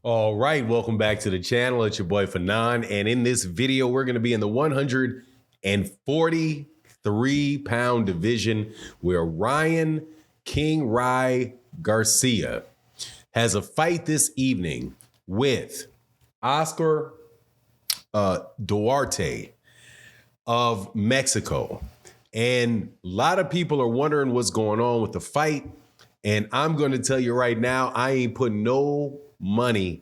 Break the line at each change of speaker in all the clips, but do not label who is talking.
All right, welcome back to the channel. It's your boy Fanon, and in this video, we're going to be in the 143-pound division where Ryan King Rye Garcia has a fight this evening with Oscar Duarte of Mexico. And a lot of people are wondering what's going on with the fight. And I'm going to tell you right now, I ain't putting no money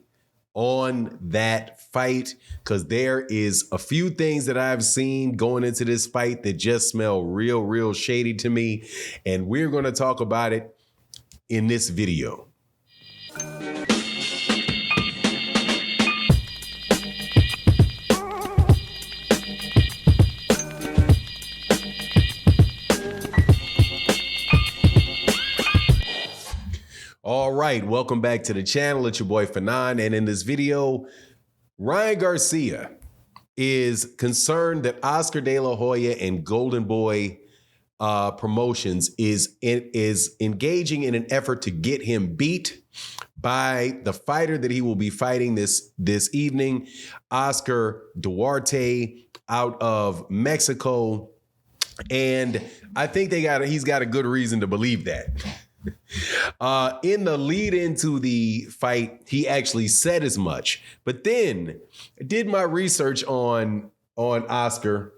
on that fight because there is a few things that I've seen going into this fight that just smell real shady to me. And we're going to talk about it in this video. All right, welcome back to the channel. It's your boy Fanon, and in this video, Ryan Garcia is concerned that Oscar De La Hoya and Golden Boy Promotions is engaging in an effort to get him beat by the fighter that he will be fighting this evening, Oscar Duarte out of Mexico. And I think he's got a good reason to believe that. In the lead into the fight, he actually said as much. But then I did my research on Oscar,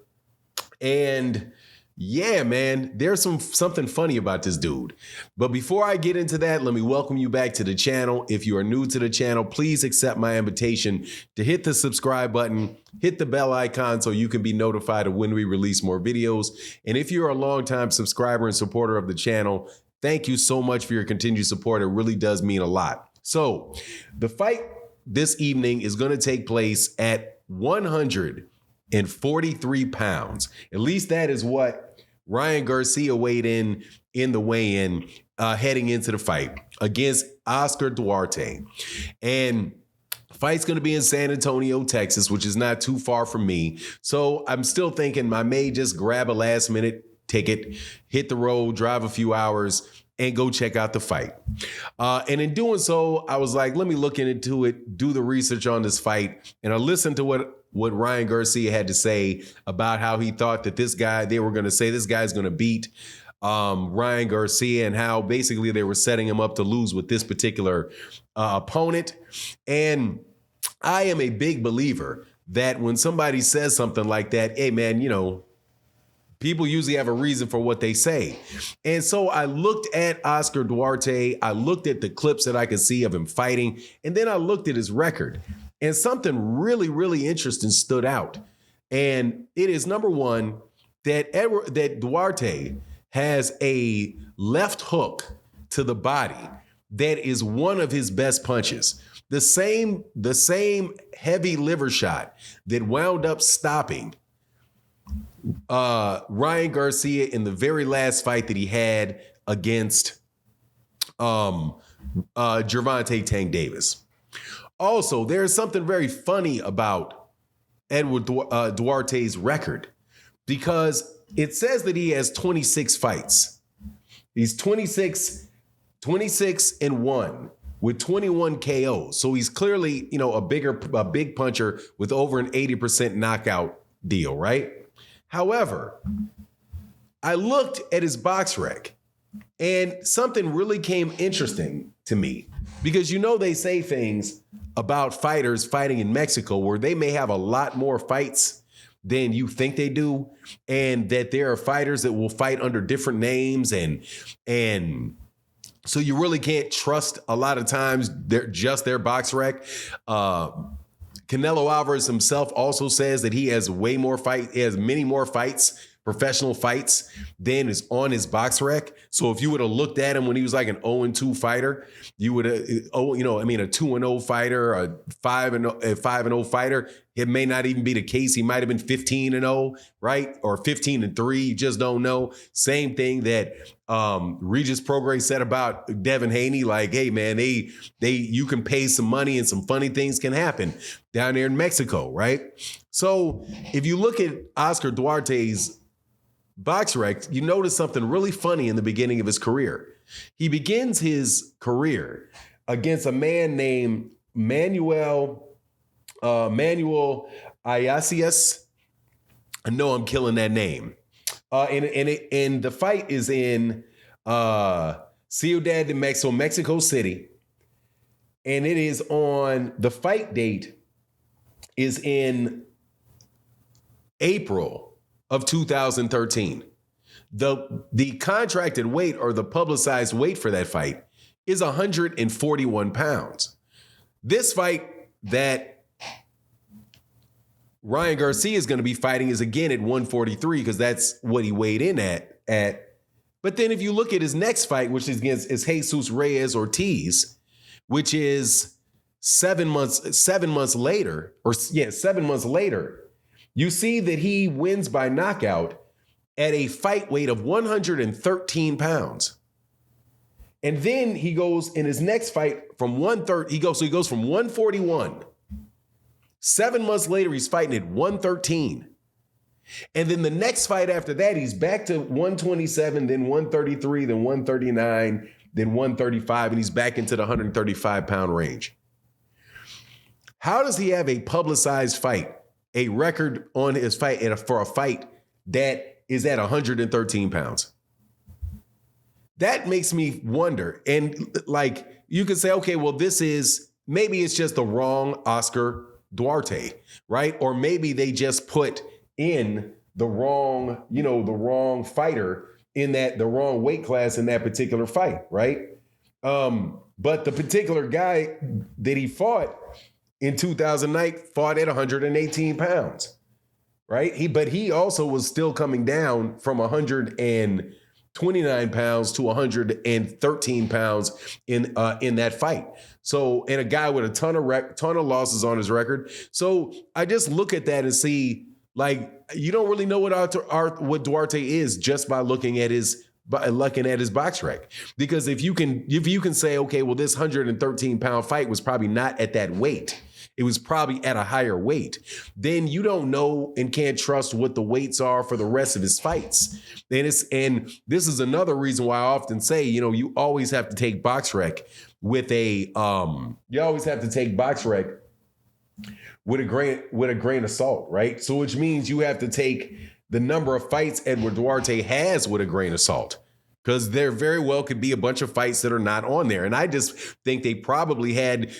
and yeah, man, there's something funny about this dude. But before I get into that, let me welcome you back to the channel. If you are new to the channel, please accept my invitation to hit the subscribe button, hit the bell icon so you can be notified of when we release more videos. And if you're a longtime subscriber and supporter of the channel, thank you so much for your continued support. It really does mean a lot. So the fight this evening is going to take place at 143 pounds. At least that is what Ryan Garcia weighed in the weigh-in heading into the fight against Oscar Duarte. And the fight's going to be in San Antonio, Texas, which is not too far from me. So I'm still thinking I may just grab a last-minute ticket, hit the road, drive a few hours, and go check out the fight. And in doing so, I was like, let me look into it, do the research on this fight. And I listened to what Ryan Garcia had to say about how he thought that they were going to say this guy's going to beat Ryan Garcia, and how basically they were setting him up to lose with this particular opponent. And I am a big believer that when somebody says something like that, hey, man, you know, people usually have a reason for what they say. And so I looked at Oscar Duarte. I looked at the clips that I could see of him fighting. And then I looked at his record. And something really interesting stood out. And it is, number one, that Duarte has a left hook to the body that is one of his best punches. The same heavy liver shot that wound up stopping Ryan Garcia in the very last fight that he had against Gervonta Tank Davis. Also, there's something very funny about Edward Duarte's record, because it says that he has 26 fights. He's 26-1 with 21 KOs. So he's clearly, you know, a big puncher with over an 80% knockout deal, right? However, I looked at his box rec, and something really came interesting to me, because, you know, they say things about fighters fighting in Mexico where they may have a lot more fights than you think they do, and that there are fighters that will fight under different names, and so you really can't trust a lot of times their box rec. Canelo Alvarez himself also says that he has many more fights, professional fights, than is on his box rec. So if you would have looked at him when he was like an 0-2 fighter, you would have, a 2-0 fighter, a 5-0 fighter, it may not even be the case. He might have been 15-0, right? Or 15-3, you just don't know. Same thing that Regis Prograis said about Devin Haney, like, hey man, you can pay some money and some funny things can happen down there in Mexico, right? So if you look at Oscar Duarte's box rec, you notice something really funny in the beginning of his career. He begins his career against a man named Manuel Iasias. I know I'm killing that name. And the fight is in Ciudad de Mexico, Mexico City. And it is on, the fight date is in April of 2013. The contracted weight, or the publicized weight for that fight, is 141 pounds. This fight that Ryan Garcia is going to be fighting is again at 143, because that's what he weighed in at. But then if you look at his next fight, which is against Jesus Reyes Ortiz, which is 7 months later, you see that he wins by knockout at a fight weight of 113 pounds. And then he goes in his next fight from 130, he goes from 141. 7 months later, he's fighting at 113. And then the next fight after that, he's back to 127, then 133, then 139, then 135, and he's back into the 135-pound range. How does he have a publicized fight, a record on his fight for a fight that is at 113 pounds? That makes me wonder. And like, you could say, okay, well, maybe it's just the wrong Oscar Duarte, right? Or maybe they just put in the wrong fighter in the wrong weight class in that particular fight, right? But the particular guy that he fought in 2009 fought at 118 pounds, right? But he also was still coming down from 129 pounds to 113 pounds in that fight. So, and a guy with a ton of losses on his record. So I just look at that and see, like, you don't really know what Duarte is just by looking at his box rec. Because if you can say, okay, well, this 113-pound fight was probably not at that weight, it was probably at a higher weight, then you don't know and can't trust what the weights are for the rest of his fights. And this is another reason why I often say, you always have to take box rec with a grain of salt, right? So which means you have to take the number of fights Edward Duarte has with a grain of salt, because there very well could be a bunch of fights that are not on there. And I just think they probably had a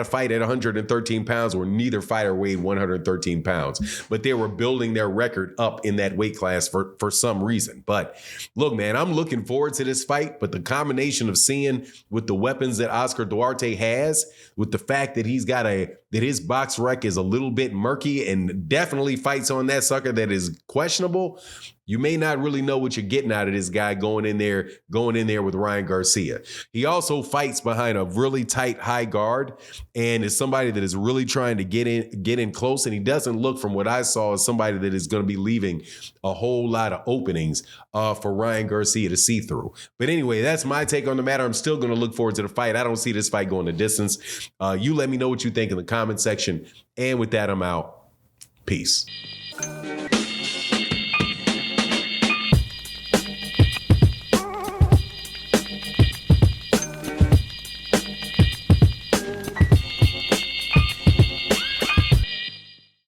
fight at 113 pounds where neither fighter weighed 113 pounds, but they were building their record up in that weight class for some reason. But look, man, I'm looking forward to this fight, but the combination of seeing with the weapons that Oscar Duarte has, with the fact that that his box rec is a little bit murky and definitely fights on that sucker that is questionable, you may not really know what you're getting out of this guy going in there with Ryan Garcia. He also fights behind a really tight high guard and is somebody that is really trying to get in close. And he doesn't look, from what I saw, as somebody that is going to be leaving a whole lot of openings for Ryan Garcia to see through. But anyway, that's my take on the matter. I'm still going to look forward to the fight. I don't see this fight going the distance. You let me know what you think in the comment section. And with that, I'm out. Peace.